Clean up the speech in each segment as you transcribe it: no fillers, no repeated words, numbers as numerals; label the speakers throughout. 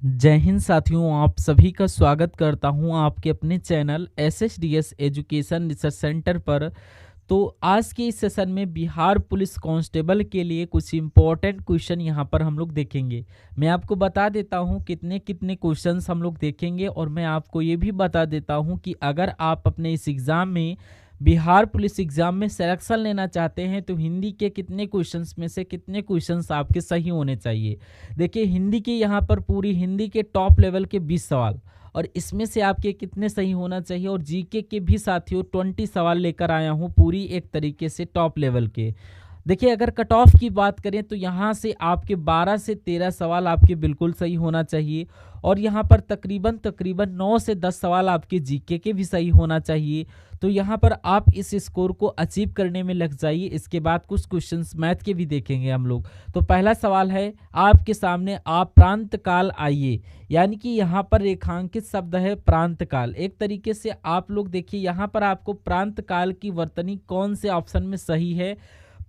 Speaker 1: जय हिंद साथियों, आप सभी का स्वागत करता हूं आपके अपने चैनल एसएसडीएस एजुकेशन रिसर्च सेंटर पर। तो आज के इस सेशन में बिहार पुलिस कांस्टेबल के लिए कुछ इम्पोर्टेंट क्वेश्चन यहां पर हम लोग देखेंगे। मैं आपको बता देता हूं कितने कितने क्वेश्चंस हम लोग देखेंगे, और मैं आपको ये भी बता देता हूं कि अगर आप अपने इस एग्ज़ाम में बिहार पुलिस एग्ज़ाम में सिलेक्शन लेना चाहते हैं तो हिंदी के कितने क्वेश्चंस में से कितने क्वेश्चंस आपके सही होने चाहिए। देखिए, हिंदी के यहाँ पर पूरी हिंदी के टॉप लेवल के 20 सवाल, और इसमें से आपके कितने सही होना चाहिए। और जीके के भी साथियों 20 सवाल लेकर आया हूँ पूरी एक तरीके से टॉप लेवल के। देखिए, अगर कट ऑफ की बात करें तो यहाँ से आपके 12 से 13 सवाल आपके बिल्कुल सही होना चाहिए, और यहाँ पर तकरीबन तकरीबन 9 से 10 सवाल आपके जीके के भी सही होना चाहिए। तो यहाँ पर आप इस स्कोर को अचीव करने में लग जाइए। इसके बाद कुछ क्वेश्चंस मैथ के भी देखेंगे हम लोग। तो पहला सवाल है आपके सामने, आप प्रांत काल आइए, यानी कि यहाँ पर रेखांकित शब्द है प्रांत काल। एक तरीके से आप लोग देखिए, यहाँ पर आपको प्रांत काल की वर्तनी कौन से ऑप्शन में सही है।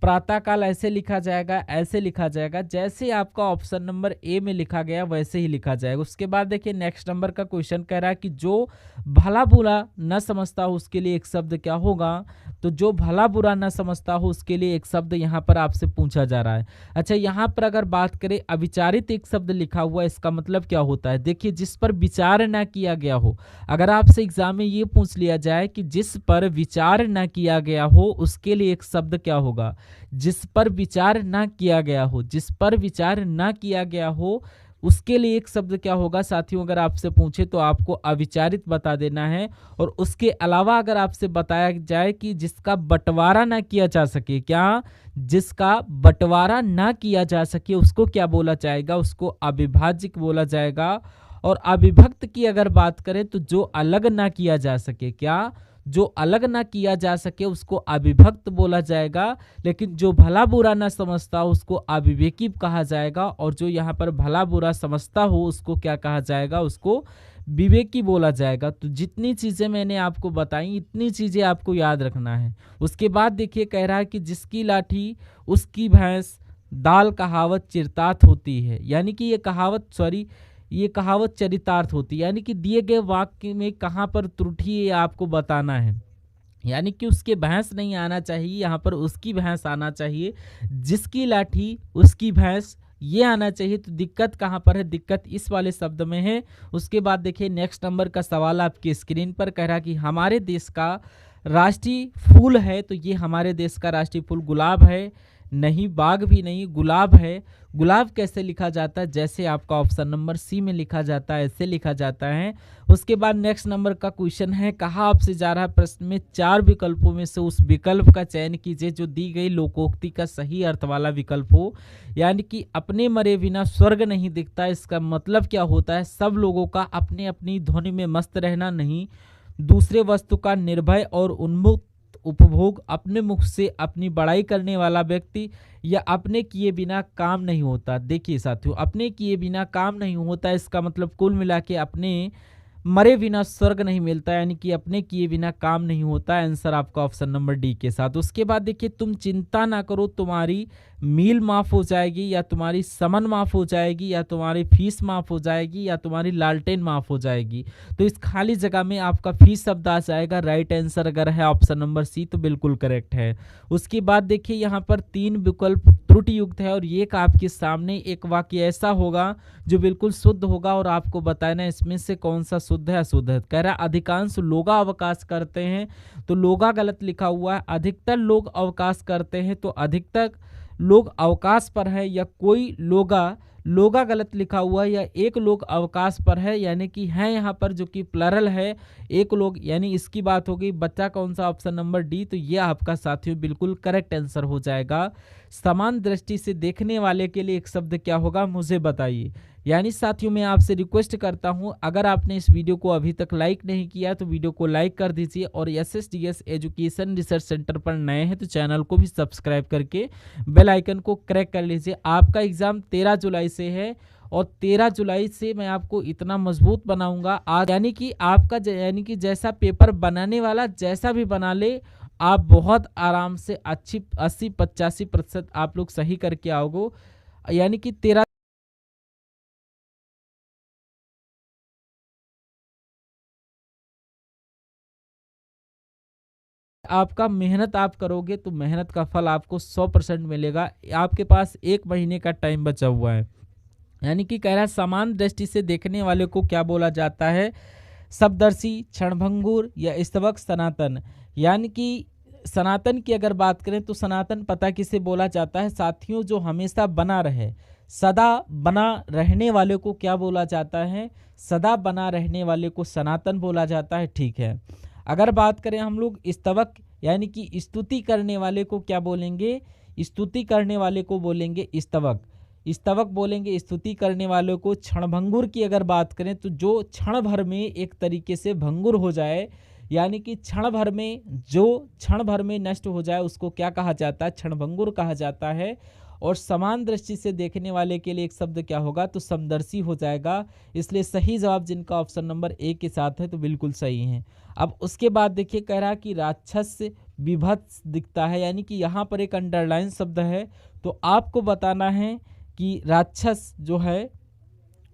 Speaker 1: प्रातःकाल ऐसे लिखा जाएगा, ऐसे लिखा जाएगा, जैसे आपका ऑप्शन नंबर ए में लिखा गया वैसे ही लिखा जाएगा। उसके बाद देखिए नेक्स्ट नंबर का क्वेश्चन कह रहा है कि जो भला बुरा न समझता हो उसके लिए एक शब्द क्या होगा। तो जो भला बुरा न समझता हो उसके लिए एक शब्द यहाँ पर आपसे पूछा जा रहा है। अच्छा, यहाँ पर अगर बात करें अविचारित एक शब्द लिखा हुआ है, इसका मतलब क्या होता है। देखिए, जिस पर विचार न किया गया हो। अगर आपसे एग्जाम में ये पूछ लिया जाए कि जिस पर विचार न किया गया हो उसके लिए एक शब्द क्या होगा। जिस पर विचार ना किया गया हो, जिस पर विचार ना किया गया हो उसके लिए एक शब्द क्या होगा साथियों। अगर आपसे पूछे तो आपको अविचारित बता देना है। और उसके अलावा अगर आपसे बताया जाए कि जिसका बंटवारा ना किया जा सके, क्या जिसका बंटवारा ना किया जा सके उसको क्या बोला जाएगा, उसको अविभाज्य बोला जाएगा। और अविभक्त की अगर बात करें तो जो अलग ना किया जा सके, क्या जो अलग ना किया जा सके उसको अविभक्त बोला जाएगा। लेकिन जो भला बुरा ना समझता हो उसको अविवेकी कहा जाएगा, और जो यहाँ पर भला बुरा समझता हो उसको क्या कहा जाएगा, उसको विवेकी बोला जाएगा। तो जितनी चीज़ें मैंने आपको बताई इतनी चीज़ें आपको याद रखना है। उसके बाद देखिए कह रहा है कि जिसकी लाठी उसकी भैंस, दाल कहावत चिरतार्थ होती है, यानी कि ये कहावत चरितार्थ होती है, यानी कि दिए गए वाक्य में कहाँ पर त्रुटि है ये आपको बताना है। यानी कि उसके भैंस नहीं आना चाहिए, यहाँ पर उसकी भैंस आना चाहिए। जिसकी लाठी उसकी भैंस ये आना चाहिए। तो दिक्कत कहाँ पर है, दिक्कत इस वाले शब्द में है। उसके बाद देखिए नेक्स्ट नंबर का सवाल आपकी स्क्रीन पर कह रहा कि हमारे देश का राष्ट्रीय फूल है। तो ये हमारे देश का राष्ट्रीय फूल गुलाब है, नहीं बाग भी नहीं, गुलाब है। गुलाब कैसे लिखा जाता है, जैसे आपका ऑप्शन नंबर सी में लिखा जाता है ऐसे लिखा जाता है। उसके बाद नेक्स्ट नंबर का क्वेश्चन है, कहा आपसे जा रहा है प्रश्न में 4 विकल्पों में से उस विकल्प का चयन कीजिए जो दी गई लोकोक्ति का सही अर्थ वाला विकल्प हो। यानी कि अपने मरे बिना स्वर्ग नहीं दिखता, इसका मतलब क्या होता है, सब लोगों का अपने अपनी ध्वनि में मस्त रहना नहीं, दूसरे वस्तु का निर्भय और उन्मुक्त उपभोग, अपने मुख से अपनी बड़ाई करने वाला व्यक्ति, या अपने किए बिना काम नहीं होता। देखिए साथियों, अपने किए बिना काम नहीं होता, इसका मतलब कुल मिला के अपने मरे बिना स्वर्ग नहीं मिलता, यानी कि अपने किए बिना काम नहीं होता। आंसर आपका ऑप्शन नंबर डी के साथ। उसके बाद देखिए, तुम चिंता ना करो, तुम्हारी मील माफ़ हो जाएगी, या तुम्हारी समन माफ़ हो जाएगी, या तुम्हारी फीस माफ़ हो जाएगी, या तुम्हारी लालटेन माफ़ हो जाएगी। तो इस खाली जगह में आपका फीस शब्द आ जाएगा। राइट आंसर अगर है ऑप्शन नंबर सी तो बिल्कुल करेक्ट है। उसके बाद देखिए यहाँ पर 3 विकल्प त्रुटि युक्त है, और एक आपके सामने एक वाक्य ऐसा होगा जो बिल्कुल शुद्ध होगा, और आपको बताना है इसमें से कौन सा शुद्ध है अशुद्ध है। कह रहा है अधिकांश लोग अवकाश करते हैं, तो लोगा गलत लिखा हुआ है। अधिकतर लोग अवकाश करते हैं, तो अधिकतर लोग अवकाश पर है, या कोई लोगा गलत लिखा हुआ है, या एक लोग अवकाश पर है, यानी कि है यहाँ पर जो कि प्लरल है, एक लोग, यानी इसकी बात होगी। बच्चा कौन सा, ऑप्शन नंबर डी। तो ये आपका साथियों बिल्कुल करेक्ट आंसर हो जाएगा। समान दृष्टि से देखने वाले के लिए एक शब्द क्या होगा, मुझे बताइए। यानी साथियों मैं आपसे रिक्वेस्ट करता हूं, अगर आपने इस वीडियो को अभी तक लाइक नहीं किया तो वीडियो को लाइक कर दीजिए, और एसएसडीएस एजुकेशन रिसर्च सेंटर पर नए हैं तो चैनल को भी सब्सक्राइब करके बेल आइकन को क्रैक कर लीजिए। आपका एग्जाम 13 जुलाई से है, और 13 जुलाई से मैं आपको इतना मजबूत बनाऊंगा आज, यानी कि आपका यानी कि जैसा पेपर बनाने वाला जैसा भी बना ले, आप बहुत आराम से अच्छी 80-85% आप लोग सही करके आओगे। यानी कि 13 आपका मेहनत आप करोगे तो मेहनत का फल आपको 100% मिलेगा। आपके पास 1 महीने का टाइम बचा हुआ है। यानी कि कह रहा है समान दृष्टि से देखने वाले को क्या बोला जाता है? शब्दर्शी, क्षणभंगुर या स्तवक सनातन। यानी कि सनातन की अगर बात करें तो सनातन पता किसे बोला जाता है साथियों? जो हमेशा बना रहे, सदा बना रहने वाले को क्या बोला जाता है? सदा बना रहने वाले को सनातन बोला जाता है। ठीक है। अगर बात करें हम लोग स्तवक यानी कि स्तुति करने वाले को क्या बोलेंगे? स्तुति करने वाले को बोलेंगे स्तवक। स्तवक बोलेंगे स्तुति करने वालों को। क्षणभंगुर की अगर बात करें तो जो क्षण भर में एक तरीके से भंगुर हो जाए, यानी कि क्षण भर में नष्ट हो जाए, उसको क्या कहा जाता है? क्षणभंगुर कहा जाता है। और समान दृष्टि से देखने वाले के लिए एक शब्द क्या होगा? तो समदर्शी हो जाएगा। इसलिए सही जवाब जिनका ऑप्शन नंबर ए के साथ है तो बिल्कुल सही है। अब उसके बाद देखिए कह रहा कि राक्षस विभत्स दिखता है, यानी कि यहाँ पर एक अंडरलाइन शब्द है। तो आपको बताना है कि राक्षस जो है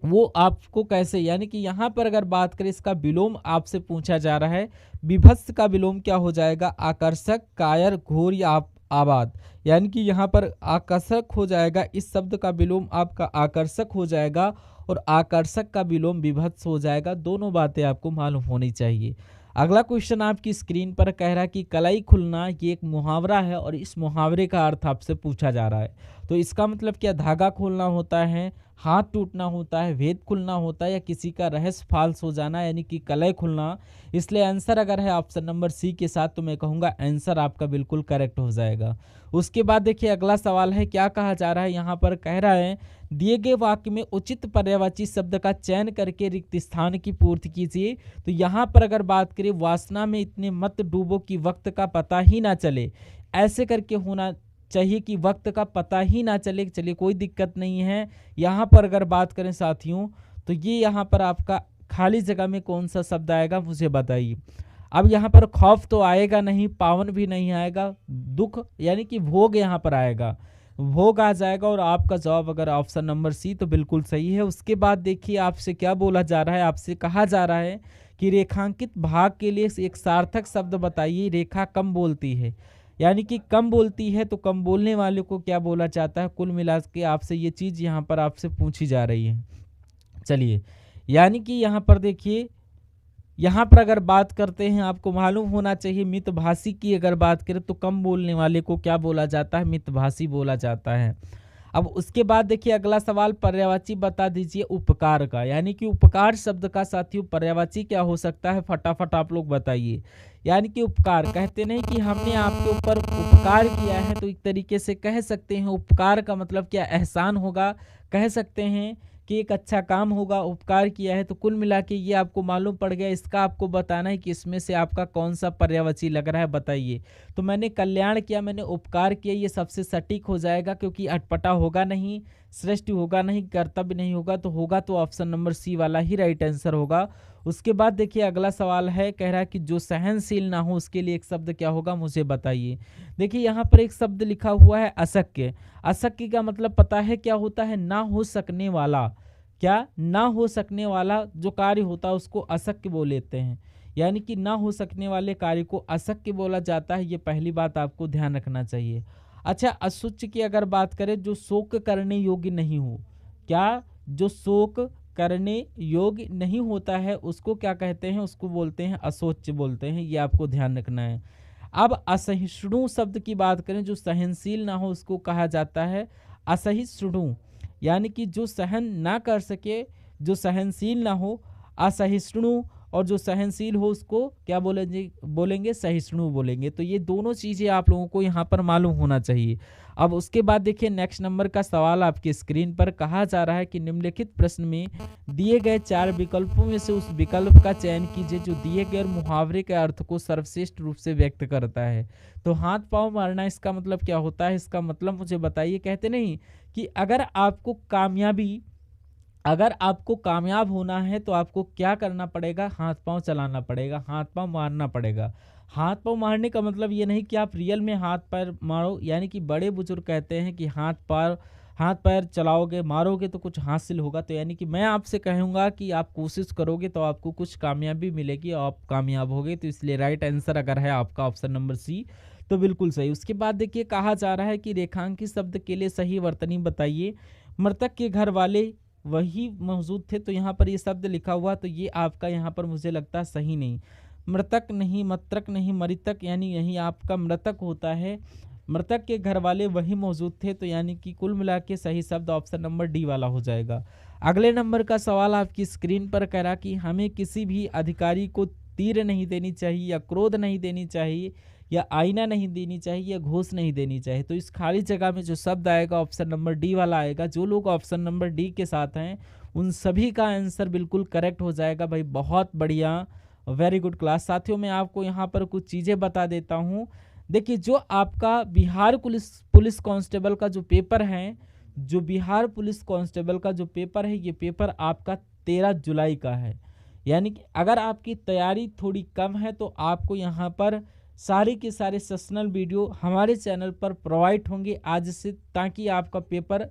Speaker 1: वो आपको कैसे, यानी कि यहाँ पर अगर बात करें इसका विलोम आपसे पूछा जा रहा है। विभत्स का विलोम क्या हो जाएगा? आकर्षक, कायर, घोर या आबाद। यानी कि यहाँ पर आकर्षक हो जाएगा। इस शब्द का विलोम आपका आकर्षक हो जाएगा और आकर्षक का विलोम विभत्स हो जाएगा। दोनों बातें आपको मालूम होनी चाहिए। अगला क्वेश्चन आपकी स्क्रीन पर कह रहा है कि कलाई खुलना, ये एक मुहावरा है और इस मुहावरे का अर्थ आपसे पूछा जा रहा है। तो इसका मतलब क्या? धागा खोलना होता है, हाथ टूटना होता है, भेद खुलना होता है या किसी का रहस्य फाल्स हो जाना, यानी कि कलह खुलना। इसलिए आंसर अगर है ऑप्शन नंबर सी के साथ तो मैं कहूँगा आंसर आपका बिल्कुल करेक्ट हो जाएगा। उसके बाद देखिए अगला सवाल है, क्या कहा जा रहा है? यहाँ पर कह रहा है दिए गए वाक्य में उचित पर्यायवाची शब्द का चयन करके रिक्त स्थान की पूर्ति कीजिए। तो यहाँ पर अगर बात करें, वासना में इतने मत डूबो कि वक्त का पता ही ना चले, ऐसे करके होना चाहिए कि वक्त का पता ही ना चले। चलिए कोई दिक्कत नहीं है। यहाँ पर अगर बात करें साथियों तो ये यहाँ पर आपका खाली जगह में कौन सा शब्द आएगा मुझे बताइए। अब यहाँ पर खौफ तो आएगा नहीं, पावन भी नहीं आएगा, दुख यानी कि भोग यहाँ पर आएगा, भोग आ जाएगा। और आपका जवाब अगर ऑप्शन नंबर सी तो बिल्कुल सही है। उसके बाद देखिए आपसे क्या बोला जा रहा है? आपसे कहा जा रहा है कि रेखांकित भाग के लिए एक सार्थक शब्द बताइए। रेखा कम बोलती है, यानी कि कम बोलती है, तो कम बोलने वाले को क्या बोला जाता है? कुल मिला के आपसे ये चीज़ यहाँ पर आपसे पूछी जा रही है। चलिए, यानी कि यहाँ पर देखिए, यहाँ पर अगर बात करते हैं, आपको मालूम होना चाहिए मितभाषी की अगर बात करें तो कम बोलने वाले को क्या बोला जाता है? मितभाषी बोला जाता है। अब उसके बाद देखिए अगला सवाल, पर्यायवाची बता दीजिए उपकार का। यानी कि उपकार शब्द का साथियों पर्यायवाची क्या हो सकता है? फटाफट आप लोग बताइए। यानी कि उपकार, कहते नहीं कि हमने आपके ऊपर उपकार किया है, तो एक तरीके से कह सकते हैं उपकार का मतलब क्या? एहसान होगा। कह सकते हैं कि एक अच्छा काम होगा, उपकार किया है। तो कुल मिला के ये आपको मालूम पड़ गया। इसका आपको बताना है कि इसमें से आपका कौन सा पर्यायवाची लग रहा है, बताइए। तो मैंने कल्याण किया, मैंने उपकार किया, ये सबसे सटीक हो जाएगा क्योंकि अटपटा होगा नहीं, श्रेष्ठ होगा नहीं, कर्तव्य नहीं होगा, तो होगा तो ऑप्शन नंबर सी वाला ही राइट आंसर होगा। उसके बाद देखिए अगला सवाल है, कह रहा है कि जो सहनशील ना हो उसके लिए एक शब्द क्या होगा मुझे बताइए। देखिए यहाँ पर एक शब्द लिखा हुआ है अशक्य। अशक्य का मतलब पता है क्या होता है? ना हो सकने वाला। क्या? ना हो सकने वाला जो कार्य होता है उसको अशक्य बोल लेते हैं। यानी कि ना हो सकने वाले कार्य को अशक्य बोला जाता है। ये पहली बात आपको ध्यान रखना चाहिए। अच्छा, अशुच की अगर बात करें, जो शोक करने योग्य नहीं हो। क्या? जो शोक करने योग्य नहीं होता है उसको क्या कहते हैं? उसको बोलते हैं अशोच्य बोलते हैं। ये आपको ध्यान रखना है। अब असहिष्णु शब्द की बात करें, जो सहनशील ना हो उसको कहा जाता है असहिष्णु। यानी कि जो सहन ना कर सके, जो सहनशील ना हो, असहिष्णु। और जो सहनशील हो उसको क्या बोलेंगे? सहिष्णु बोलेंगे। तो ये दोनों चीज़ें आप लोगों को यहाँ पर मालूम होना चाहिए। अब उसके बाद देखिए नेक्स्ट नंबर का सवाल आपकी स्क्रीन पर कहा जा रहा है कि निम्नलिखित प्रश्न में दिए गए 4 विकल्पों में से उस विकल्प का चयन कीजिए जो दिए गए मुहावरे के अर्थ को सर्वश्रेष्ठ रूप से व्यक्त करता है। तो हाथ पांव मारना इसका मतलब क्या होता है? इसका मतलब मुझे बताइए। कहते नहीं कि अगर आपको कामयाब होना है तो आपको क्या करना पड़ेगा? हाथ पांव चलाना पड़ेगा, हाथ पांव मारना पड़ेगा। हाथ पांव मारने का मतलब ये नहीं कि आप रियल में हाथ पैर मारो, यानी कि बड़े बुजुर्ग कहते हैं कि हाथ पैर चलाओगे, मारोगे तो कुछ हासिल होगा। तो यानी कि मैं आपसे कहूँगा कि आप कोशिश करोगे तो आपको कुछ कामयाबी मिलेगी और आप कामयाब होगे। तो इसलिए राइट आंसर अगर है आपका ऑप्शन नंबर सी तो बिल्कुल सही। उसके बाद देखिए कहा जा रहा है कि रेखांकित शब्द के लिए सही वर्तनी बताइए। मृतक के घर वाले वही मौजूद थे, तो यहाँ पर ये शब्द लिखा हुआ, तो ये आपका यहाँ पर मुझे लगता है सही नहीं। मृतक नहीं, मत्रक नहीं, मृतक, यानी यही आपका मृतक होता है। मृतक के घर वाले वही मौजूद थे, तो यानी कि कुल मिला के सही शब्द ऑप्शन नंबर डी वाला हो जाएगा। अगले नंबर का सवाल आपकी स्क्रीन पर कह रहा कि हमें किसी भी अधिकारी को तीर नहीं देनी चाहिए, या क्रोध नहीं देनी चाहिए, या आईना नहीं देनी चाहिए, या घूस नहीं देनी चाहिए। तो इस खाली जगह में जो शब्द आएगा ऑप्शन नंबर डी वाला आएगा। जो लोग ऑप्शन नंबर डी के साथ हैं उन सभी का आंसर बिल्कुल करेक्ट हो जाएगा भाई। बहुत बढ़िया, वेरी गुड क्लास। साथियों मैं आपको यहाँ पर कुछ चीज़ें बता देता हूँ। देखिए जो आपका बिहार पुलिस कांस्टेबल का जो पेपर है, जो बिहार पुलिस कांस्टेबल का जो पेपर है, ये पेपर आपका 13 जुलाई का है। यानी कि अगर आपकी तैयारी थोड़ी कम है तो आपको यहाँ पर सारे के सारे सेशनल वीडियो हमारे चैनल पर प्रोवाइड होंगे आज से, ताकि आपका पेपर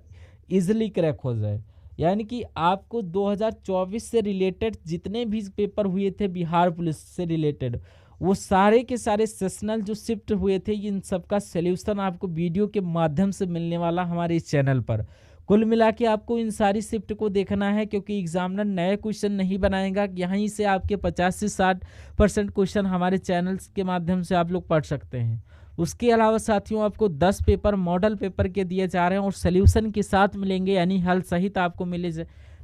Speaker 1: इजीली क्रैक हो जाए। यानी कि आपको 2024 से रिलेटेड जितने भी पेपर हुए थे बिहार पुलिस से रिलेटेड, वो सारे के सारे सेशनल जो शिफ्ट हुए थे, इन सब का सल्यूशन आपको वीडियो के माध्यम से मिलने वाला हमारे इस चैनल पर। कुल मिला के आपको इन सारी शिफ्ट को देखना है, क्योंकि एग्जामिनर नए क्वेश्चन नहीं बनाएगा। यहीं से आपके 50 से 60% क्वेश्चन हमारे चैनल्स के माध्यम से आप लोग पढ़ सकते हैं। उसके अलावा साथियों आपको 10 पेपर मॉडल पेपर के दिए जा रहे हैं और सल्यूशन के साथ मिलेंगे, यानी हल सहित आपको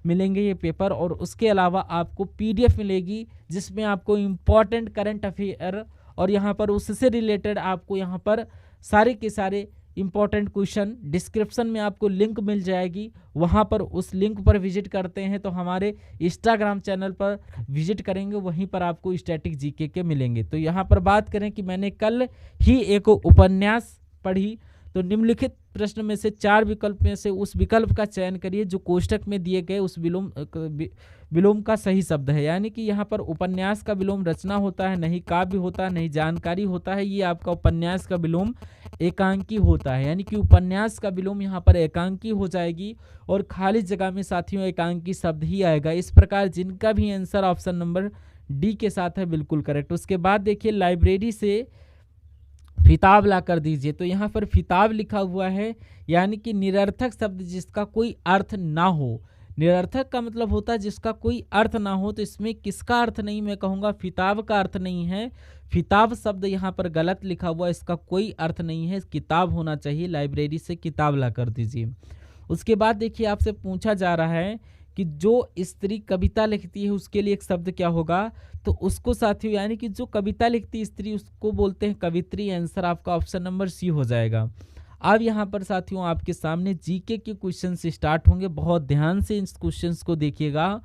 Speaker 1: मिलेंगे ये पेपर। और उसके अलावा आपको PDF मिलेगी जिसमें आपको इम्पॉर्टेंट करंट अफेयर और यहाँ पर उससे रिलेटेड आपको यहाँ पर सारे के सारे इम्पॉर्टेंट क्वेश्चन डिस्क्रिप्शन में आपको लिंक मिल जाएगी। वहाँ पर उस लिंक पर विजिट करते हैं तो हमारे इंस्टाग्राम चैनल पर विजिट करेंगे, वहीं पर आपको स्टैटिक जीके के मिलेंगे। तो यहाँ पर बात करें कि मैंने कल ही एक उपन्यास पढ़ी, तो निम्नलिखित प्रश्न में से 4 विकल्प में से उस विकल्प का चयन करिए जो कोष्टक में दिए गए उस विलोम का सही शब्द है। यानी कि यहाँ पर उपन्यास का विलोम रचना होता है, नहीं काव्य होता है, नहीं जानकारी होता है। ये आपका उपन्यास का विलोम एकांकी होता है, यानी कि उपन्यास का विलोम यहाँ पर एकांकी हो जाएगी और खाली जगह में साथियों एकांकी शब्द ही आएगा। इस प्रकार जिनका भी आंसर ऑप्शन नंबर डी के साथ है बिल्कुल करेक्ट। उसके बाद देखिए लाइब्रेरी से फिताब ला कर दीजिए, तो यहाँ पर फिताब लिखा हुआ है, यानी कि निरर्थक शब्द जिसका कोई अर्थ ना हो। निरर्थक का मतलब होता है जिसका कोई अर्थ ना हो, तो इसमें किसका अर्थ नहीं, मैं कहूँगा फिताब का अर्थ नहीं है। फिताब शब्द यहाँ पर गलत लिखा हुआ, इसका कोई अर्थ नहीं है, किताब होना चाहिए। लाइब्रेरी से किताब ला कर दीजिए। उसके बाद देखिए आपसे पूछा जा रहा है कि जो स्त्री कविता लिखती है उसके लिए एक शब्द क्या होगा, तो उसको साथियों यानी कि जो कविता लिखती स्त्री उसको बोलते हैं कवित्री। आंसर आपका ऑप्शन नंबर सी हो जाएगा। अब यहाँ पर साथियों आपके सामने जीके के क्वेश्चन से स्टार्ट होंगे, बहुत ध्यान से इन क्वेश्चंस को देखिएगा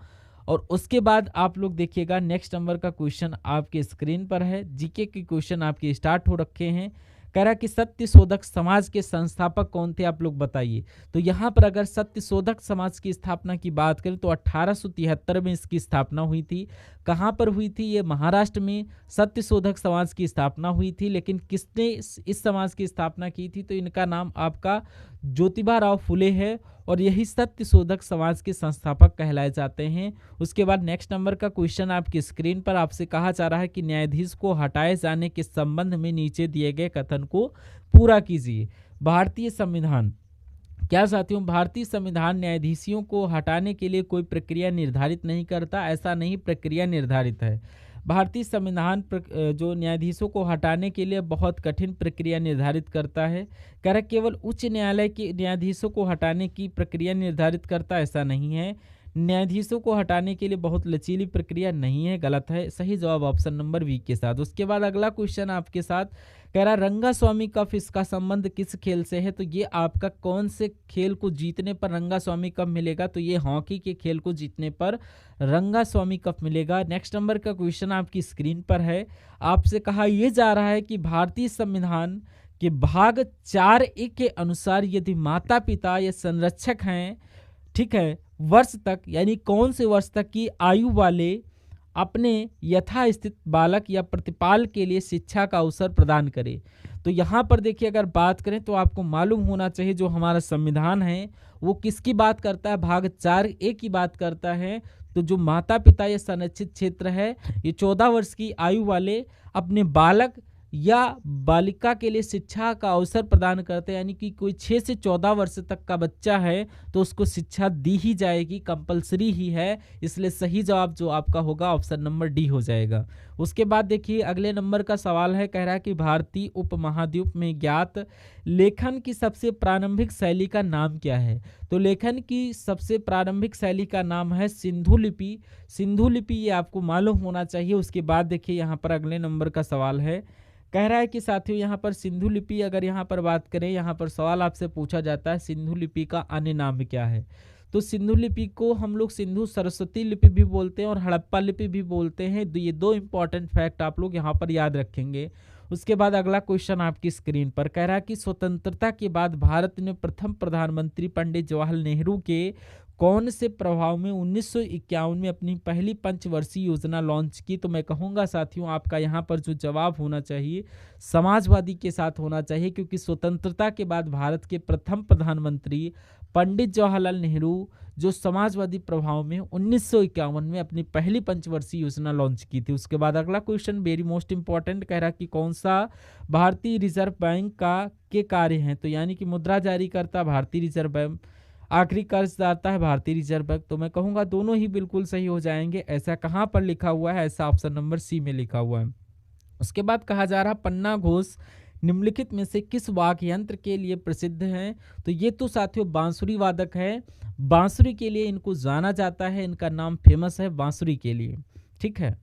Speaker 1: और उसके बाद आप लोग देखिएगा नेक्स्ट नंबर का क्वेश्चन आपके स्क्रीन पर है। जीके के क्वेश्चन आपके स्टार्ट हो रखे हैं। कह रहा कि सत्यशोधक समाज के संस्थापक कौन थे, आप लोग बताइए। तो यहाँ पर अगर सत्यशोधक समाज की स्थापना की बात करें तो 1873 में इसकी स्थापना हुई थी। कहाँ पर हुई थी, ये महाराष्ट्र में सत्यशोधक समाज की स्थापना हुई थी। लेकिन किसने इस समाज की स्थापना की थी, तो इनका नाम आपका ज्योतिबा राव फुले है और यही सत्यशोधक समाज के संस्थापक कहलाए जाते हैं। उसके बाद नेक्स्ट नंबर का क्वेश्चन आपकी स्क्रीन पर आपसे कहा जा रहा है कि न्यायाधीश को हटाए जाने के संबंध में नीचे दिए गए कथन को पूरा कीजिए। भारतीय संविधान, क्या साथियों, भारतीय संविधान न्यायाधीशों को हटाने के लिए कोई प्रक्रिया निर्धारित नहीं करता, ऐसा नहीं, प्रक्रिया निर्धारित है। भारतीय संविधान जो न्यायाधीशों को हटाने के लिए बहुत कठिन प्रक्रिया निर्धारित करता है। कह रहा केवल उच्च न्यायालय के न्यायाधीशों को हटाने की प्रक्रिया निर्धारित करता, ऐसा नहीं है। न्यायाधीशों को हटाने के लिए बहुत लचीली प्रक्रिया नहीं है, गलत है। सही जवाब ऑप्शन नंबर बी के साथ। उसके बाद अगला क्वेश्चन आपके साथ कह रहा रंगास्वामी कप, इसका संबंध किस खेल से है, तो ये आपका कौन से खेल को जीतने पर रंगास्वामी कप मिलेगा, तो ये हॉकी के खेल को जीतने पर रंगास्वामी कप मिलेगा। नेक्स्ट नंबर का क्वेश्चन आपकी स्क्रीन पर है। आपसे कहा यह जा रहा है कि भारतीय संविधान के भाग 4(1) के अनुसार यदि माता पिता या संरक्षक हैं, ठीक है, वर्ष तक यानी कौन से वर्ष तक की आयु वाले अपने यथास्थित बालक या प्रतिपाल के लिए शिक्षा का अवसर प्रदान करे, तो यहाँ पर देखिए अगर बात करें तो आपको मालूम होना चाहिए जो हमारा संविधान है वो किसकी बात करता है, भाग 4A की बात करता है। तो जो माता पिता या संरक्षित क्षेत्र है, ये 14 वर्ष की आयु वाले अपने बालक या बालिका के लिए शिक्षा का अवसर प्रदान करते हैं, यानी कि कोई 6 से 14 वर्ष तक का बच्चा है तो उसको शिक्षा दी ही जाएगी, कंपलसरी ही है। इसलिए सही जवाब जो आपका होगा ऑप्शन नंबर डी हो जाएगा। उसके बाद देखिए अगले नंबर का सवाल है, कह रहा है कि भारतीय उपमहाद्वीप में ज्ञात लेखन की सबसे प्रारंभिक शैली का नाम क्या है। तो लेखन की सबसे प्रारंभिक शैली का नाम है सिंधु लिपि। सिंधु लिपि ये आपको मालूम होना चाहिए। उसके बाद देखिए यहाँ पर अगले नंबर का सवाल है, कह रहा है कि साथियों यहाँ पर सिंधु लिपि अगर यहाँ पर बात करें, यहाँ पर सवाल आपसे पूछा जाता है सिंधु लिपि का अन्य नाम क्या है। तो सिंधु लिपि को हम लोग सिंधु सरस्वती लिपि भी बोलते हैं और हड़प्पा लिपि भी बोलते हैं। ये दो इंपॉर्टेंट फैक्ट आप लोग यहाँ पर याद रखेंगे। उसके बाद अगला क्वेश्चन आपकी स्क्रीन पर, कह रहा है कि स्वतंत्रता के बाद भारत ने प्रथम प्रधानमंत्री पंडित जवाहरलाल नेहरू के कौन से प्रभाव में 1951 में अपनी पहली पंचवर्षीय योजना लॉन्च की। तो मैं कहूँगा साथियों आपका यहाँ पर जो जवाब होना चाहिए समाजवादी के साथ होना चाहिए, क्योंकि स्वतंत्रता के बाद भारत के प्रथम प्रधानमंत्री पंडित जवाहरलाल नेहरू जो समाजवादी प्रभाव में 1951 में अपनी पहली पंचवर्षीय योजना लॉन्च की थी। उसके बाद अगला क्वेश्चन वेरी मोस्ट इंपॉर्टेंट, कह रहा कि कौन सा भारतीय रिजर्व बैंक का के कार्य हैं। तो यानी कि मुद्रा जारी करता भारतीय रिजर्व बैंक, आखिरी कर्जदाता है भारतीय रिजर्व बैंक। तो मैं कहूँगा दोनों ही बिल्कुल सही हो जाएंगे। ऐसा कहाँ पर लिखा हुआ है, ऐसा ऑप्शन नंबर सी में लिखा हुआ है। उसके बाद कहा जा रहा पन्ना घोष निम्नलिखित में से किस वाद्य यंत्र के लिए प्रसिद्ध हैं। तो ये तो साथियों बांसुरी वादक है, बांसुरी के लिए इनको जाना जाता है, इनका नाम फेमस है बांसुरी के लिए, ठीक है।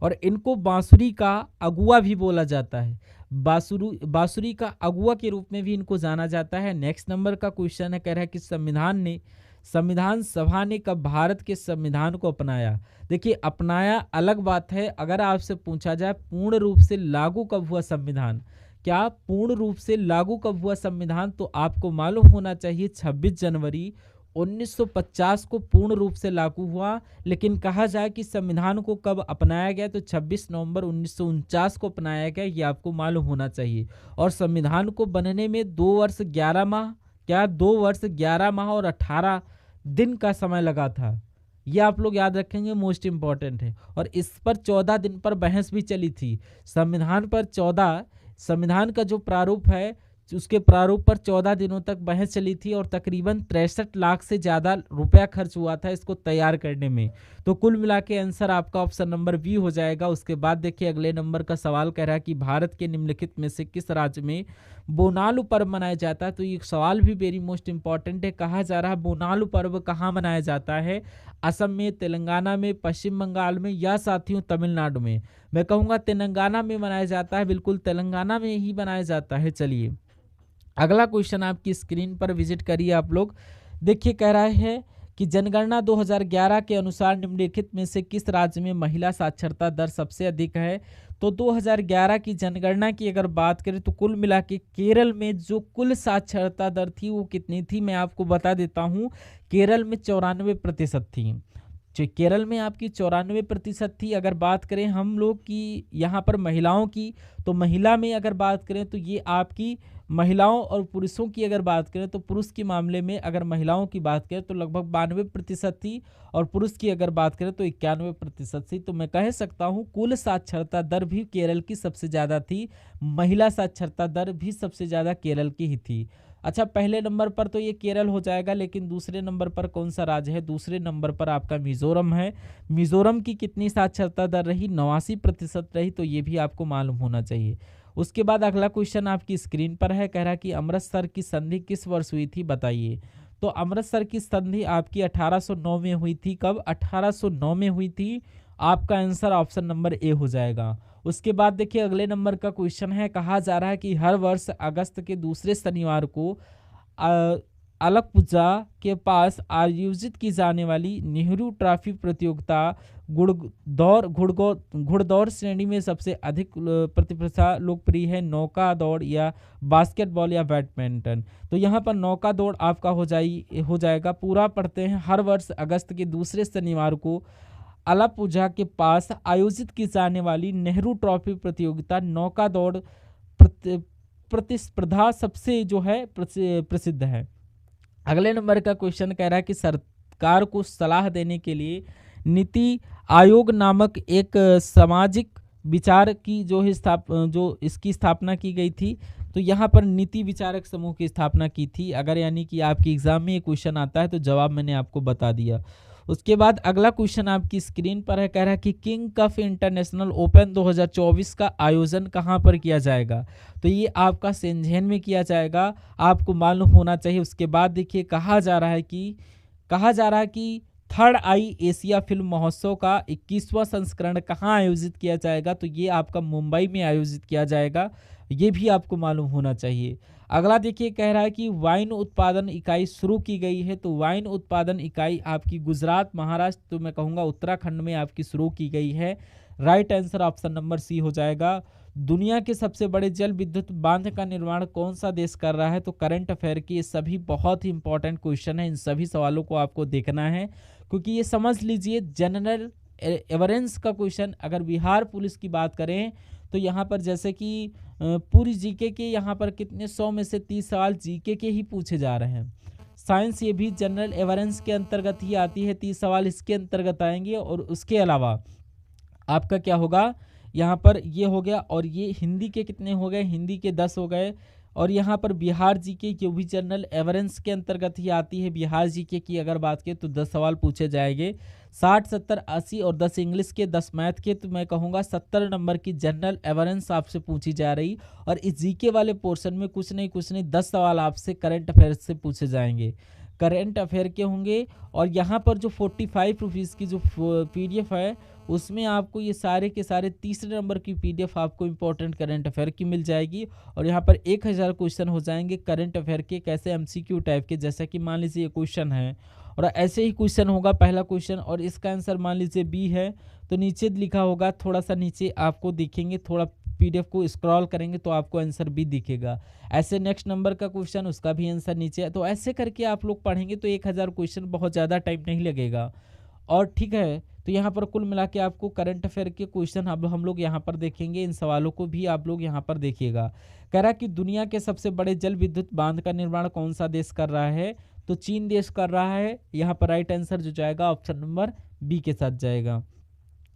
Speaker 1: और इनको बांसुरी का अगुआ भी बोला जाता है, बांसुरी का अगुआ के रूप में भी इनको जाना जाता है। नेक्स्ट नंबर का क्वेश्चन है, कह रहा है कि संविधान सभा ने कब भारत के संविधान को अपनाया। देखिए अपनाया अलग बात है, अगर आपसे पूछा जाए पूर्ण रूप से लागू कब हुआ संविधान, क्या पूर्ण रूप से लागू कब हुआ संविधान, तो आपको मालूम होना चाहिए 26 जनवरी 1950 को पूर्ण रूप से लागू हुआ। लेकिन कहा जाए कि संविधान को कब अपनाया गया, तो 26 नवंबर 1949 को अपनाया गया, ये आपको मालूम होना चाहिए। और संविधान को बनने में 2 वर्ष 11 माह, क्या 2 वर्ष 11 माह और 18 दिन का समय लगा था, ये आप लोग याद रखेंगे, मोस्ट इंपॉर्टेंट है। और इस पर 14 दिन पर बहस भी चली थी। संविधान का जो प्रारूप है उसके प्रारूप पर 14 दिनों तक बहस चली थी और तकरीबन 63 लाख से ज़्यादा रुपया खर्च हुआ था इसको तैयार करने में। तो कुल मिला के आंसर आपका ऑप्शन नंबर बी हो जाएगा। उसके बाद देखिए अगले नंबर का सवाल कह रहा है कि भारत के निम्नलिखित में से किस राज्य में बोनालू पर्व मनाया जाता है। तो ये सवाल भी वेरी मोस्ट इंपॉर्टेंट है। कहा जा रहा है बोनालू पर्व कहाँ मनाया जाता है, असम में, तेलंगाना में, पश्चिम बंगाल में या साथियों तमिलनाडु में। मैं कहूँगा तेलंगाना में मनाया जाता है, बिल्कुल तेलंगाना में ही मनाया जाता है। चलिए अगला क्वेश्चन आपकी स्क्रीन पर विजिट करिए आप लोग। देखिए कह रहा है कि जनगणना 2011 के अनुसार निम्नलिखित में से किस राज्य में महिला साक्षरता दर सबसे अधिक है। तो 2011 की जनगणना की अगर बात करें तो कुल मिला के केरल में जो कुल साक्षरता दर थी वो कितनी थी, मैं आपको बता देता हूँ। केरल में 94% थी। जो केरल में आपकी 94% थी। अगर बात करें हम लोग की यहाँ पर महिलाओं की, तो महिला में अगर बात करें तो ये आपकी महिलाओं और पुरुषों की अगर बात करें तो पुरुष के मामले में अगर महिलाओं की बात करें तो लगभग 92% थी और पुरुष की अगर बात करें तो 91% थी। तो मैं कह सकता हूँ कुल साक्षरता दर भी केरल की सबसे ज़्यादा थी, महिला साक्षरता दर भी सबसे ज़्यादा केरल की ही थी। अच्छा पहले नंबर पर तो ये केरल हो जाएगा, लेकिन दूसरे नंबर पर कौन सा राज्य है, दूसरे नंबर पर आपका मिजोरम है। मिजोरम की कितनी साक्षरता दर रही, 89% रही। तो ये भी आपको मालूम होना चाहिए। उसके बाद अगला क्वेश्चन आपकी स्क्रीन पर है, कह रहा कि अमृतसर की संधि किस वर्ष हुई थी बताइए। तो अमृतसर की संधि आपकी 1809 में हुई थी। कब, 1809 में हुई थी। आपका आंसर ऑप्शन नंबर ए हो जाएगा। उसके बाद देखिए अगले नंबर का क्वेश्चन है, कहा जा रहा है कि हर वर्ष अगस्त के दूसरे शनिवार को अलकपुजा के पास आयोजित की जाने वाली नेहरू ट्रॉफी प्रतियोगिता घुड़दौड़ श्रेणी में सबसे अधिक प्रतिष्ठा लोकप्रिय है, नौका दौड़ या बास्केटबॉल या बैडमिंटन। तो यहाँ पर नौका दौड़ आपका हो जाएगा। पूरा पढ़ते हैं, हर वर्ष अगस्त के दूसरे शनिवार को अलकपुजा के पास आयोजित की जाने वाली नेहरू ट्रॉफी प्रतियोगिता नौका दौड़ प्रतिस्पर्धा सबसे जो है प्रसिद्ध है। अगले नंबर का क्वेश्चन कह रहा है कि सरकार को सलाह देने के लिए नीति आयोग नामक एक सामाजिक विचार की जो इसकी स्थापना की गई थी। तो यहाँ पर नीति विचारक समूह की स्थापना की थी। अगर यानी कि आपके एग्जाम में ये क्वेश्चन आता है तो जवाब मैंने आपको बता दिया। उसके बाद अगला क्वेश्चन आपकी स्क्रीन पर है, कह रहा है कि किंग कप इंटरनेशनल ओपन 2024 का आयोजन कहाँ पर किया जाएगा। तो ये आपका शेंझेन में किया जाएगा, आपको मालूम होना चाहिए। उसके बाद देखिए कहा जा रहा है कि थर्ड आई एशिया फिल्म महोत्सव का 21वां संस्करण कहाँ आयोजित किया जाएगा। तो ये आपका मुंबई में आयोजित किया जाएगा, ये भी आपको मालूम होना चाहिए। अगला देखिए कह रहा है कि वाइन उत्पादन इकाई शुरू की गई है। तो वाइन उत्पादन इकाई आपकी गुजरात, महाराष्ट्र, तो मैं कहूँगा उत्तराखंड में आपकी शुरू की गई है। Right answer option number C हो जाएगा। दुनिया के सबसे बड़े जल विद्युत बांध का निर्माण कौन सा देश कर रहा है। तो करंट अफेयर की ये सभी बहुत ही इंपॉर्टेंट क्वेश्चन है, इन सभी सवालों को आपको देखना है, क्योंकि ये समझ लीजिए जनरल एवरेंस का क्वेश्चन। अगर बिहार पुलिस की बात करें तो यहाँ पर जैसे कि पूरी जीके के यहाँ पर कितने 100 में से 30 सवाल जीके के ही पूछे जा रहे हैं। साइंस ये भी जनरल एवरेंस के अंतर्गत ही आती है, 30 सवाल इसके अंतर्गत आएंगे। और उसके अलावा आपका क्या होगा, यहाँ पर ये हो गया, और ये हिंदी के कितने हो गए, हिंदी के 10 हो गए। और यहाँ पर बिहार जीके जो भी जनरल एवरेंस के अंतर्गत ही आती है, बिहार जीके की अगर बात करें तो 10 सवाल पूछे जाएंगे, 60, 70, 80 और 10 इंग्लिश के, 10 मैथ के। तो मैं कहूँगा 70 नंबर की जनरल एवरेंस आपसे पूछी जा रही। और इस जीके वाले पोर्शन में कुछ नहीं 10 सवाल आपसे करंट अफेयर से पूछे जाएंगे, करंट अफेयर के होंगे। और यहाँ पर जो 45 रुपीज़ की जो PDF है उसमें आपको ये सारे के सारे तीसरे नंबर की PDF आपको इंपॉर्टेंट करंट अफेयर की मिल जाएगी। और यहाँ पर 1000 क्वेश्चन हो जाएंगे करंट अफेयर के, कैसे MCQ टाइप के। जैसा कि मान लीजिए ये क्वेश्चन है और ऐसे ही क्वेश्चन होगा पहला क्वेश्चन, और इसका आंसर मान लीजिए B है, तो नीचे लिखा होगा, थोड़ा सा नीचे आपको दिखेंगे, थोड़ा PDF को स्क्रॉल करेंगे तो आपको आंसर B दिखेगा। ऐसे नेक्स्ट नंबर का क्वेश्चन, उसका भी आंसर नीचे है। तो ऐसे करके आप लोग पढ़ेंगे तो 1000 क्वेश्चन बहुत ज़्यादा टाइम नहीं लगेगा। और ठीक है, तो यहाँ पर कुल मिला के आपको करंट अफेयर के क्वेश्चन हम लोग यहाँ पर देखेंगे, इन सवालों को भी आप लोग यहाँ पर देखिएगा। कह रहा कि दुनिया के सबसे बड़े जल विद्युत बांध का निर्माण कौन सा देश कर रहा है। तो चीन देश कर रहा है। यहाँ पर राइट आंसर जो जाएगा ऑप्शन नंबर B के साथ जाएगा।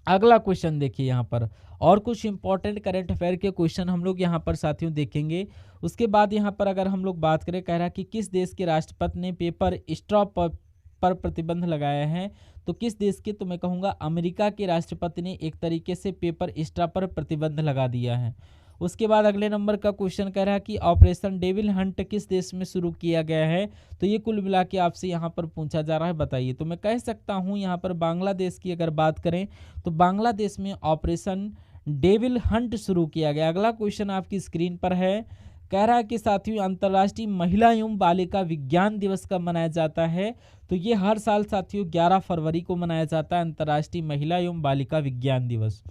Speaker 1: अगला क्वेश्चन देखिए, यहाँ पर और कुछ इंपॉर्टेंट करंट अफेयर के क्वेश्चन हम लोग यहाँ पर साथियों देखेंगे। उसके बाद यहाँ पर अगर हम लोग बात करें, कह रहा कि किस देश के राष्ट्रपति ने पेपर स्ट्रॉ पर प्रतिबंध लगाया है। तो किस देश के, तो मैं कहूँगा अमेरिका के राष्ट्रपति ने एक तरीके से पेपर स्ट्रॉ पर प्रतिबंध लगा दिया है। उसके बाद अगले नंबर का क्वेश्चन कह रहा है कि ऑपरेशन डेविल हंट किस देश में शुरू किया गया है। तो ये कुल मिला के आपसे यहाँ पर पूछा जा रहा है, बताइए। तो मैं कह सकता हूँ यहाँ पर बांग्लादेश की अगर बात करें तो बांग्लादेश में ऑपरेशन डेविल हंट शुरू किया गया। अगला क्वेश्चन आपकी स्क्रीन पर है, कह रहा है कि साथियों अंतर्राष्ट्रीय महिला एवं बालिका विज्ञान दिवस कब मनाया जाता है। तो ये हर साल साथियों 11 फरवरी को मनाया जाता है, अंतर्राष्ट्रीय महिला एवं बालिका विज्ञान दिवस।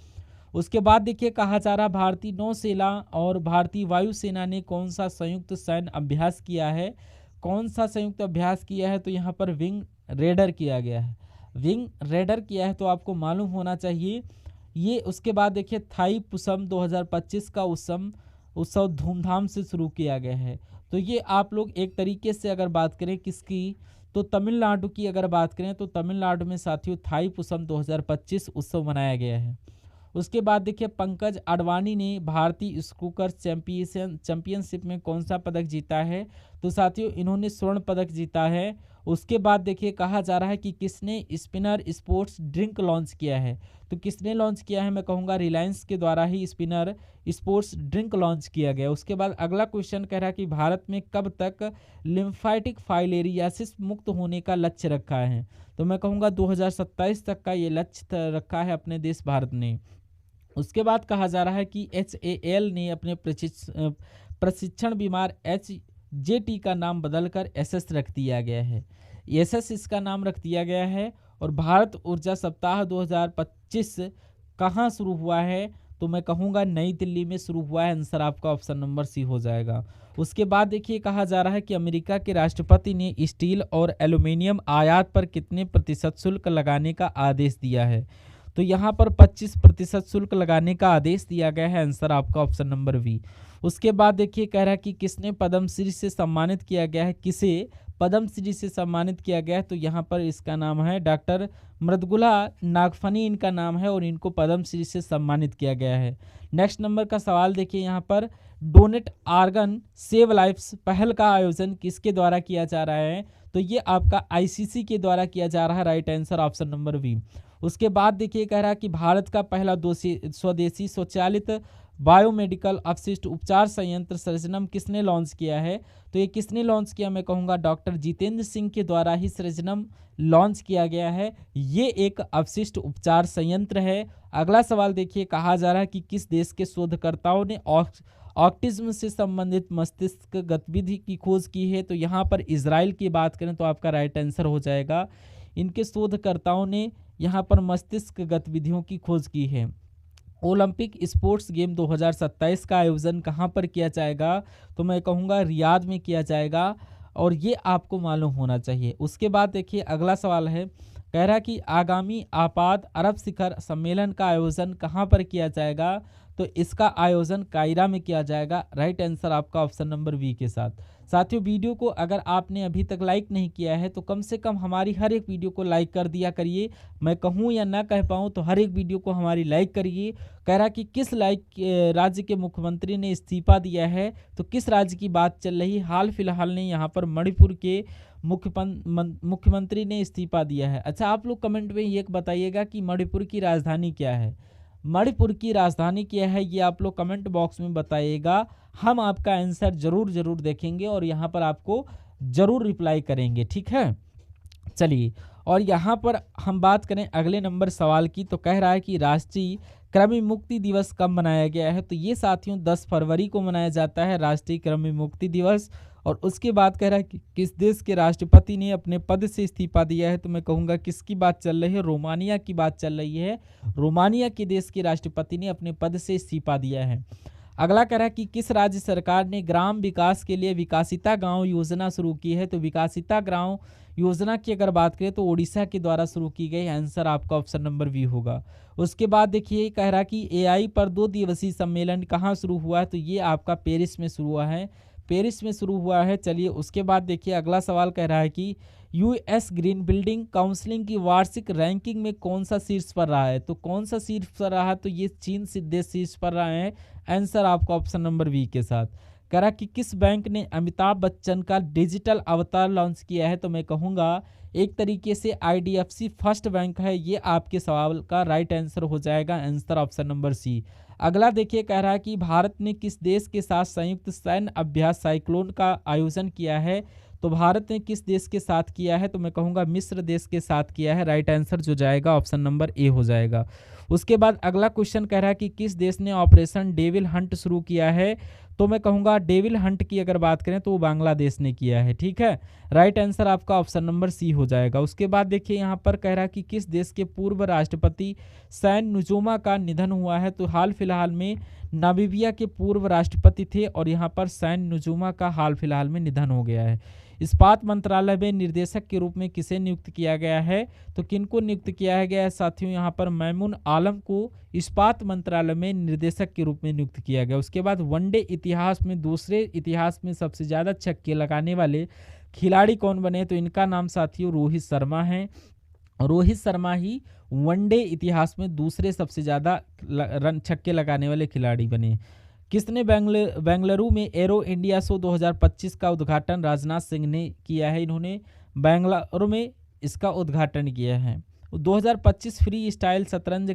Speaker 1: उसके बाद देखिए कहा जा रहा भारतीय नौसेना और भारतीय वायुसेना ने कौन सा संयुक्त सैन्य अभ्यास किया है। कौन सा संयुक्त अभ्यास किया है, तो यहाँ पर विंग रेडर किया गया है, विंग रेडर किया है, तो आपको मालूम होना चाहिए ये। उसके बाद देखिए थाई पुसम 2025 का उत्सव धूमधाम से शुरू किया गया है। तो ये आप लोग एक तरीके से अगर बात करें किसकी, तो तमिलनाडु की अगर बात करें तो तमिलनाडु में साथियों थाई पुसम 2025 उत्सव मनाया गया है। उसके बाद देखिए पंकज अडवाणी ने भारतीय स्नूकर चैंपियनशिप में कौन सा पदक जीता है। तो साथियों इन्होंने स्वर्ण पदक जीता है। उसके बाद देखिए कहा जा रहा है कि किसने स्पिनर स्पोर्ट्स ड्रिंक लॉन्च किया है। तो किसने लॉन्च किया है, मैं कहूँगा रिलायंस के द्वारा ही स्पिनर स्पोर्ट्स ड्रिंक लॉन्च किया गया। उसके बाद अगला क्वेश्चन कह रहा है कि भारत में कब तक लिम्फेटिक फाइलेरियासिस मुक्त होने का लक्ष्य रखा है। तो मैं कहूँगा 2027 तक का ये लक्ष्य रखा है अपने देश भारत ने। उसके बाद कहा जा रहा है कि HAL ने अपने प्रशिक्षण बीमार HJT का नाम बदलकर SS रख दिया गया है। SS इसका नाम रख दिया गया है। और भारत ऊर्जा सप्ताह 2025 कहाँ शुरू हुआ है, तो मैं कहूँगा नई दिल्ली में शुरू हुआ है। आंसर आपका ऑप्शन नंबर C हो जाएगा। उसके बाद देखिए कहा जा रहा है कि अमेरिका के राष्ट्रपति ने स्टील और एल्यूमिनियम आयात पर कितने प्रतिशत शुल्क लगाने का आदेश दिया है। तो यहाँ पर 25% शुल्क लगाने का आदेश दिया गया है। आंसर आपका ऑप्शन नंबर B। उसके बाद देखिए कह रहा है कि किसने पद्मश्री से सम्मानित किया गया है, किसे पद्मश्री से सम्मानित किया गया है, तो यहाँ पर इसका नाम है डॉक्टर मृदुला नागफनी इनका नाम है और इनको पद्मश्री से सम्मानित किया गया है। नेक्स्ट नंबर का सवाल देखिए यहाँ पर, डोनेट आर्गन सेव लाइफ्स पहल का आयोजन किसके द्वारा किया जा रहा है, तो ये आपका आईसीसी के द्वारा किया जा रहा है। Right answer option number B. उसके बाद देखिए कह रहा है कि भारत का पहला स्वदेशी स्वचालित बायोमेडिकल अपशिष्ट उपचार संयंत्र सृजनम किसने लॉन्च किया है, तो ये किसने लॉन्च किया, मैं कहूँगा डॉक्टर जितेंद्र सिंह के द्वारा ही सृजनम लॉन्च किया गया है। ये एक अपशिष्ट उपचार संयंत्र है। अगला सवाल देखिए, कहा जा रहा है कि किस देश के शोधकर्ताओं ने ऑटिज्म से संबंधित मस्तिष्क गतिविधि की खोज की है, तो यहाँ पर इजराइल की बात करें तो आपका राइट आंसर हो जाएगा। इनके शोधकर्ताओं ने यहाँ पर मस्तिष्क गतिविधियों की खोज की है। ओलंपिक स्पोर्ट्स गेम 2027 का आयोजन कहाँ पर किया जाएगा, तो मैं कहूँगा रियाद में किया जाएगा और ये आपको मालूम होना चाहिए। उसके बाद देखिए अगला सवाल है, कह रहा है कि आगामी आपात अरब शिखर सम्मेलन का आयोजन कहाँ पर किया जाएगा, तो इसका आयोजन कायरा में किया जाएगा। राइट आंसर आपका ऑप्शन नंबर बी के साथ। साथियों, वीडियो को अगर आपने अभी तक लाइक नहीं किया है तो कम से कम हमारी हर एक वीडियो को लाइक कर दिया करिए। मैं कहूँ या ना कह पाऊँ तो हर एक वीडियो को हमारी लाइक करिए। कह रहा कि किस राज्य के मुख्यमंत्री ने इस्तीफा दिया है, तो किस राज्य की बात चल रही है, हाल फिलहाल ने यहाँ पर मणिपुर के मुख्यमंत्री ने इस्तीफा दिया है। अच्छा, आप लोग कमेंट में ये बताइएगा कि मणिपुर की राजधानी क्या है, मणिपुर की राजधानी क्या है, ये आप लोग कमेंट बॉक्स में बताइएगा। हम आपका आंसर जरूर देखेंगे और यहाँ पर आपको जरूर रिप्लाई करेंगे, ठीक है। चलिए, और यहाँ पर हम बात करें अगले नंबर सवाल की, तो कह रहा है कि राष्ट्रीय कृमि मुक्ति दिवस कब मनाया गया है, तो ये साथियों 10 फरवरी को मनाया जाता है राष्ट्रीय कृमि मुक्ति दिवस। और उसके बाद कह रहा है कि किस देश के राष्ट्रपति ने अपने पद से इस्तीफा दिया है, तो मैं कहूँगा किसकी बात चल रही है, रोमानिया की बात चल रही है। रोमानिया के देश के राष्ट्रपति ने अपने पद से इस्तीफा दिया है। अगला कह रहा है कि किस राज्य सरकार ने ग्राम विकास के लिए विकासिता गांव योजना शुरू की है, तो विकासिता गांव योजना की अगर बात करें तो ओडिशा के द्वारा शुरू की गई। आंसर आपका ऑप्शन नंबर बी होगा। उसके बाद देखिए कह रहा कि एआई पर 2 दिवसीय सम्मेलन कहाँ शुरू हुआ है, तो ये आपका पेरिस में शुरू हुआ है, पेरिस में शुरू हुआ है। चलिए, उसके बाद देखिए अगला सवाल कह रहा है कि यूएस ग्रीन बिल्डिंग काउंसिलिंग की वार्षिक रैंकिंग में कौन सा शीर्ष पर रहा है, तो कौन सा शीर्ष पर रहा है, तो ये चीन देश शीर्ष पर रहा है। आंसर आपका ऑप्शन नंबर बी के साथ। कह रहा कि किस बैंक ने अमिताभ बच्चन का डिजिटल अवतार लॉन्च किया है, तो मैं कहूँगा एक तरीके से आईडीएफसी फर्स्ट बैंक है। ये आपके सवाल का राइट आंसर हो जाएगा। Answer option number C. अगला देखिए कह रहा है कि भारत ने किस देश के साथ संयुक्त सैन्य अभ्यास साइक्लोन का आयोजन किया है, तो भारत ने किस देश के साथ किया है, तो मैं कहूँगा मिस्र देश के साथ किया है। राइट आंसर जो जाएगा ऑप्शन नंबर ए हो जाएगा। उसके बाद अगला क्वेश्चन कह रहा है कि किस देश ने ऑपरेशन डेविल हंट शुरू किया है, तो मैं कहूँगा डेविल हंट की अगर बात करें तो वो बांग्लादेश ने किया है, ठीक है। राइट आंसर आपका ऑप्शन नंबर सी हो जाएगा। उसके बाद देखिए यहाँ पर कह रहा है कि किस देश के पूर्व राष्ट्रपति सैन नुजोमा का निधन हुआ है, तो हाल फिलहाल में नामीबिया के पूर्व राष्ट्रपति थे और यहाँ पर सैन नुजोमा का हाल फिलहाल में निधन हो गया है। इस्पात मंत्रालय में निर्देशक के रूप में किसे नियुक्त किया गया है, तो किनको नियुक्त किया गया है साथियों, यहाँ पर मैमून आलम को इस्पात मंत्रालय में निर्देशक के रूप में नियुक्त किया गया। उसके बाद वनडे इतिहास में दूसरे इतिहास में सबसे ज़्यादा छक्के लगाने वाले खिलाड़ी कौन बने, तो इनका नाम साथियों रोहित शर्मा है। रोहित शर्मा ही वनडे इतिहास में दूसरे सबसे ज़्यादा रन छक्के लगाने वाले खिलाड़ी बने। किसने बेंगलुरु में एरो इंडिया शो 2025 का उद्घाटन राजनाथ सिंह ने किया है, इन्होंने बेंगलुरु में इसका उद्घाटन किया है। 2025 फ्री स्टाइल शतरंज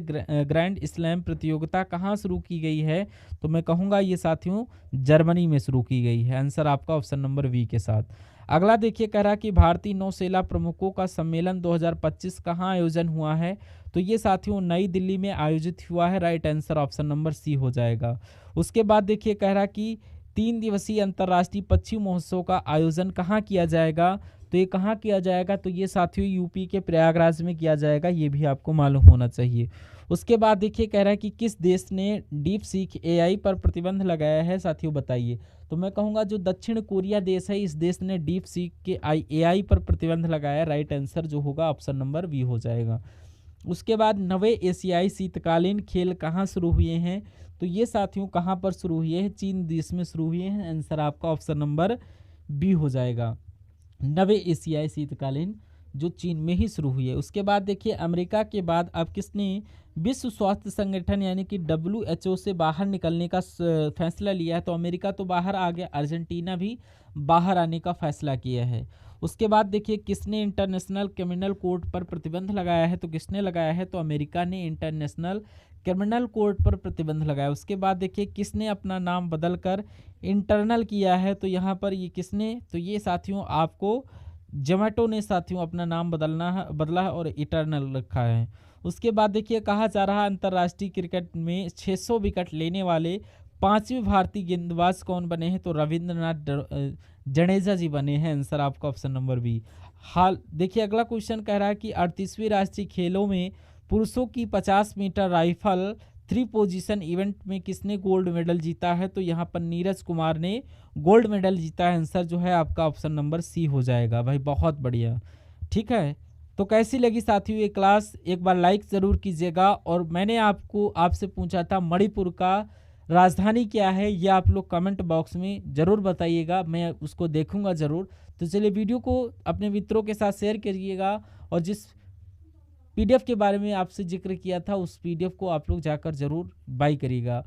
Speaker 1: ग्रैंड स्लैम प्रतियोगिता कहाँ शुरू की गई है, तो मैं कहूँगा ये साथियों जर्मनी में शुरू की गई है। आंसर आपका ऑप्शन नंबर बी के साथ। अगला देखिए कह रहा कि भारतीय नौसेना प्रमुखों का सम्मेलन 2025 कहाँ आयोजन हुआ है, तो ये साथियों नई दिल्ली में आयोजित हुआ है। Right answer option number C हो जाएगा। उसके बाद देखिए कह रहा कि 3 दिवसीय अंतर्राष्ट्रीय पक्षी महोत्सव का आयोजन कहाँ किया जाएगा, तो ये कहाँ किया जाएगा, तो ये साथियों यूपी के प्रयागराज में किया जाएगा, ये भी आपको मालूम होना चाहिए। उसके बाद देखिए कह रहा है कि किस देश ने डीप सीक एआई पर प्रतिबंध लगाया है, साथियों बताइए, तो मैं कहूँगा जो दक्षिण कोरिया देश है, इस देश ने डीप सीक के एआई पर प्रतिबंध लगाया है। राइट आंसर जो होगा ऑप्शन नंबर बी हो जाएगा। उसके बाद नवे एशियाई शीतकालीन खेल कहाँ शुरू हुए हैं? तो ये साथियों कहाँ पर शुरू हुए हैं? चीन देश में शुरू हुए हैं। आंसर आपका ऑप्शन नंबर बी हो जाएगा। नवे एशियाई शीतकालीन जो चीन में ही शुरू हुई है। उसके बाद देखिए अमेरिका के बाद अब किसने विश्व स्वास्थ्य संगठन यानी कि WHO से बाहर निकलने का फैसला लिया है? तो अमेरिका तो बाहर आ गया, अर्जेंटीना भी बाहर आने का फैसला किया है। उसके बाद देखिए किसने इंटरनेशनल क्रिमिनल कोर्ट पर प्रतिबंध लगाया है? तो किसने लगाया है? तो अमेरिका ने इंटरनेशनल क्रिमिनल कोर्ट पर प्रतिबंध लगाया। उसके बाद देखिए किसने अपना नाम बदलकर इंटरनल किया है? तो यहाँ पर ये किसने? तो ये साथियों आपको जोमेटो ने साथियों अपना नाम बदला है और इटर्नल रखा है। उसके बाद देखिए कहा जा रहा है अंतर्राष्ट्रीय क्रिकेट में 600 विकेट लेने वाले पांचवें भारतीय गेंदबाज कौन बने हैं? तो रविंद्रनाथ जडेजा जी बने हैं। आंसर आपका ऑप्शन नंबर बी। हाल देखिए अगला क्वेश्चन कह रहा है कि 38वीं राष्ट्रीय खेलों में पुरुषों की 50 मीटर राइफल 3 पोजीशन इवेंट में किसने गोल्ड मेडल जीता है? तो यहाँ पर नीरज कुमार ने गोल्ड मेडल जीता है। आंसर जो है आपका ऑप्शन नंबर सी हो जाएगा। भाई बहुत बढ़िया, ठीक है। तो कैसी लगी साथियों ये क्लास? एक बार लाइक ज़रूर कीजिएगा। और मैंने आपसे पूछा था मणिपुर का राजधानी क्या है, ये आप लोग कमेंट बॉक्स में ज़रूर बताइएगा, मैं उसको देखूंगा ज़रूर। तो चलिए वीडियो को अपने मित्रों के साथ शेयर करिएगा और जिस PDF के बारे में आपसे जिक्र किया था उस PDF को आप लोग जाकर ज़रूर बाय करिएगा।